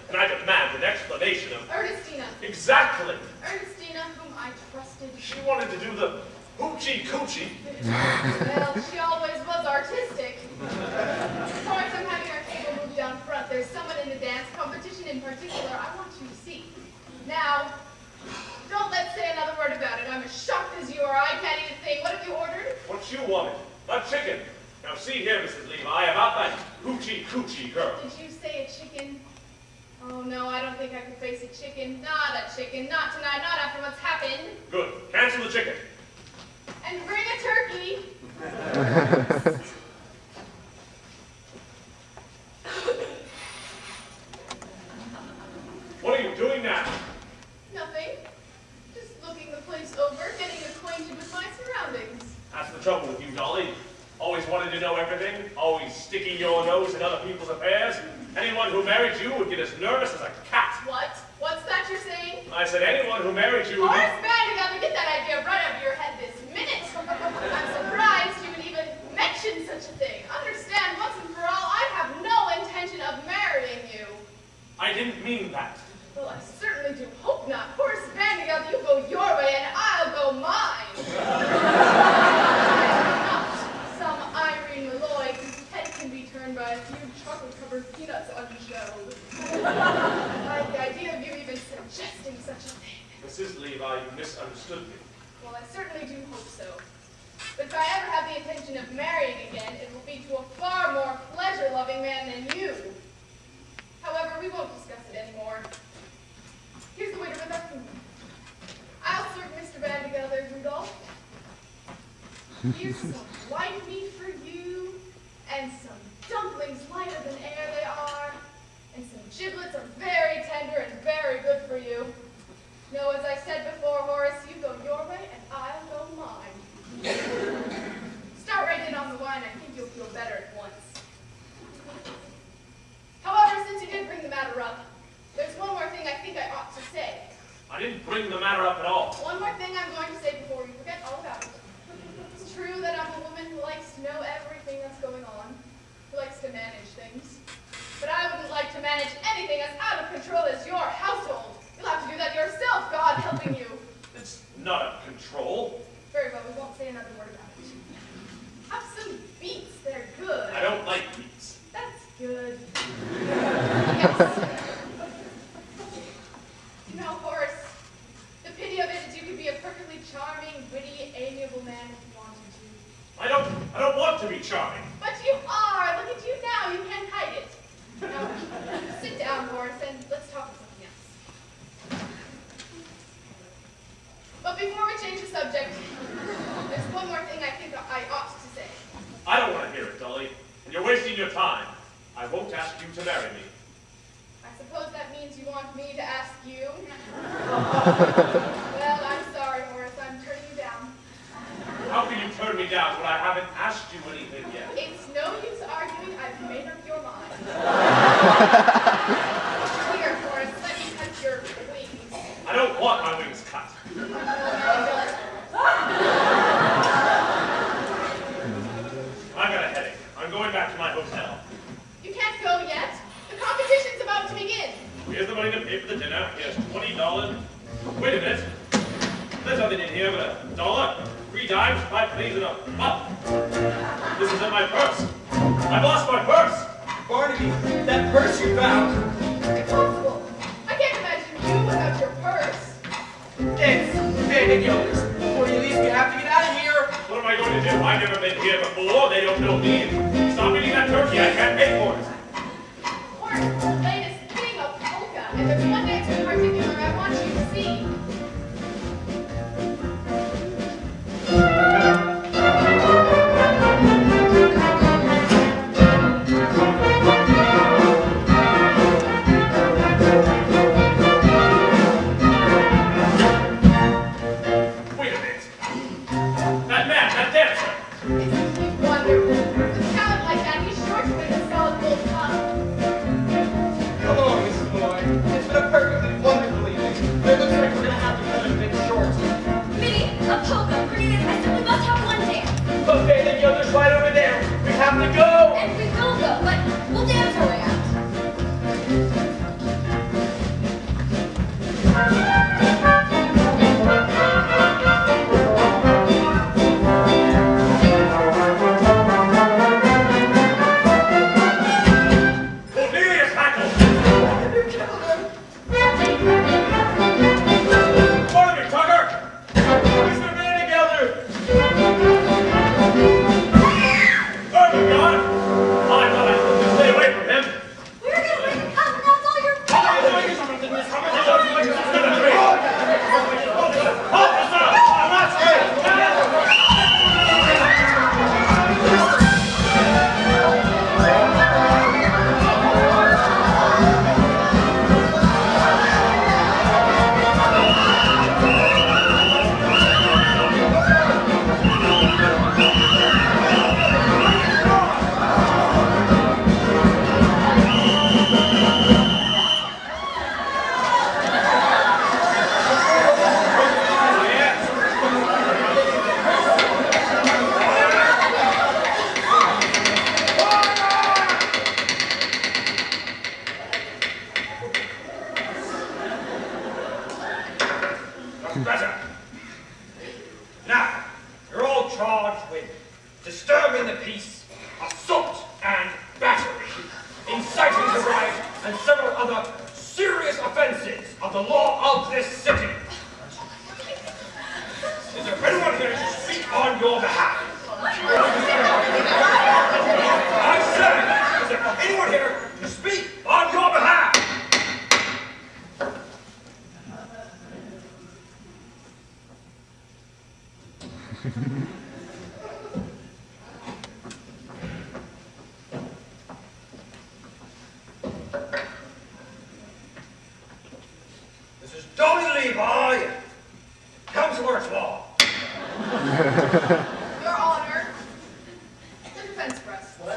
And I demand an explanation of... Ernestina. Exactly. Ernestina, whom I trusted. She wanted to do the hoochie-coochie. Well, she always was artistic. Of course, I'm having our table moved down front. There's someone in the dance competition in particular I want you to see. Now, don't let's say another word about it. I'm as shocked as you are. I can't even think. What have you ordered? What you wanted. A chicken. Now see here, Mrs. Levi, about that hoochie-coochie girl. Did you say a chicken? Oh, no, I don't think I could face a chicken. Not a chicken. Not tonight. Not after what's happened. Good. Cancel the chicken. And bring a turkey. What are you doing now? Nothing. Just looking the place over, getting acquainted with my surroundings. That's the trouble with you, Dolly. Always wanting to know everything, always sticking your nose in other people's affairs. Anyone who married you would get as nervous as a cat. What? What's that you're saying? I said anyone who married you would... Horace Vanderbilt, get that idea right out of your head this minute. I'm surprised you would even mention such a thing. Understand, once and for all, I have no intention of marrying you. I didn't mean that. Well, I certainly do hope not. Horace Vanderbilt, you go your way and I'll go mine. Not some Irene Malloy whose head can be turned by a few chocolate-covered peanuts unshelled. I like the idea of you even suggesting such a thing. Mrs. Levi, you misunderstood me. Well, I certainly do hope so. But if I ever have the intention of marrying again, it will be to a far more pleasure-loving man than you. However, we won't discuss it anymore. Here's the waiter with our food. I'll serve Mr. Vandergelder, Rudolph. Here's some white meat for you, and some dumplings lighter than air they are, and some giblets are very tender and very good for you. No, as I said before, Horace, you go your way and I'll go mine. Start right in on the wine. I think you'll feel better at once. However, since you did bring the matter up, there's one more thing I think I ought to say. I didn't bring the matter up at all. One more thing I'm going to say before you forget all about it. It's true that I'm a woman who likes to know everything that's going on, who likes to manage things. But I wouldn't like to manage anything as out of control as your household. You'll have to do that yourself, God helping you. It's not a control. Very well, we won't say another word about it. Have some beets, they're good. I don't like beets. That's good. Yes. You know, Horace, the pity of it is you could be a perfectly charming, witty, amiable man if you wanted to. I don't want to be charming. But you are! Look at you now, you can't hide it. Now, sit down, Horace, and let's talk about something else. But before we change the subject, there's one more thing I think I ought to say. I don't want to hear it, Dolly, and you're wasting your time. I won't ask you to marry me. I suppose that means you want me to ask you? Well, I'm sorry, Horace, I'm turning you down. How can you turn me down when I haven't asked you anything yet? It's no use arguing, I've made up your mind. Here, Horace, let me cut your wings. I don't want my wings cut. I've got a headache. I'm going back to my hotel. You can't go yet. The competition's about to begin. Here's the money to pay for the dinner. Here's $20. Wait a minute. There's nothing in here but $1, 3 dimes, 5 pennies, and a buck. This isn't my purse. I've lost my purse. Barnaby, that purse you found. Impossible. I can't imagine you without your purse. It's ridiculous. Before you leave, you have to get out of here. What am I going to do? I've never been here before. They don't know me. Stop eating that turkey. I can't pay for it. Horace, the latest thing of polka, and there's one dance in particular I want you to see. Wait a minute. That man, that dancer. Isn't he wonderful? With talent like that, he's sure to win a solid gold cup. Hello, Mrs. Malloy. It's been a perfectly wonderful evening. It looks like we're going to have Morning, Tucker! Mr. Vandergelder! Oh, my God! I thought I was supposed to stay away from him. We were going to wake him up, and that's all your fault. Better. Now, you're all charged with disturbing the peace, assault and battery, inciting to riot, and several other serious offenses of the law of this city. Is there anyone here to speak on your behalf? I said, is there anyone here to speak on your behalf? This is Dolly Levi, Counselor at Law. Your Honor, the defense press. There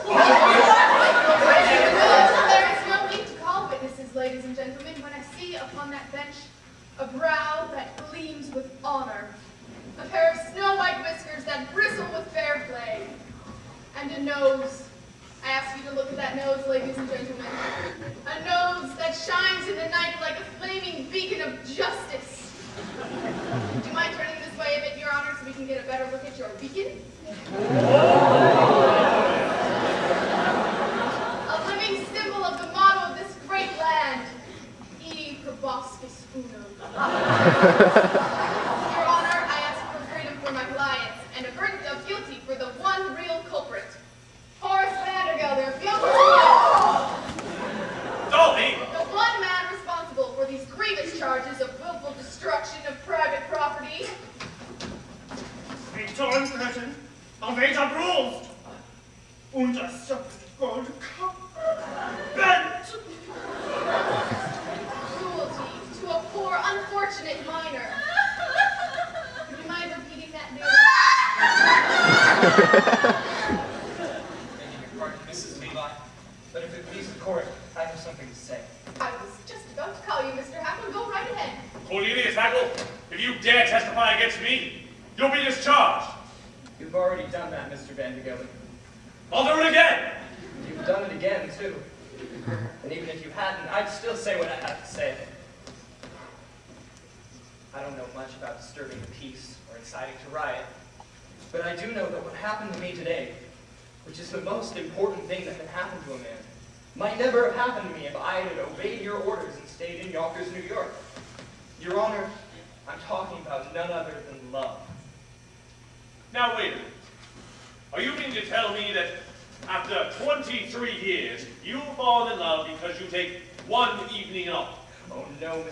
is no need to call witnesses, ladies and gentlemen, when I see upon that bench a brow that gleams with honor, a pair of snow-white whiskers that bristle with fair play, and a nose. I ask you to look at that nose, ladies and gentlemen. A nose that shines in the night like a flaming beacon of justice. Do you mind turning this way a bit, Your Honor, so we can get a better look at your beacon? A living symbol of the motto of this great land, E proboscis uno. Your Honor, I ask for freedom for my clients and a verdict of guilty for the one real culprit, Horace Vandergelder, guilty. Dolly! The one man responsible for these grievous charges of willful destruction of private property. Ein Tornketten, auf welcher Brust? Und das Goldkopf bent. Cruelty to a poor, unfortunate minor. Would you mind repeating that news? Begging your pardon, Mrs. Levi, but if it pleases the court, I have something to say. I was just about to call you, Mr. Hackle. Go right ahead. Cornelius Hackle, if you dare testify against me, you'll be discharged. You've already done that, Mr. Vandergelder. I'll do it again. You've done it again, too. And even if you hadn't, I'd still say what I have to say. I don't know much about disturbing the peace or inciting to riot, but I do know that what happened to me today, which is the most important thing that can happen to a man, might never have happened to me if I had obeyed your orders and stayed in Yonkers, New York. Your Honor, I'm talking about none other than love. Now wait a minute. Are you meaning to tell me that after 23 years, you've fallen in love because you take one evening off? Oh no,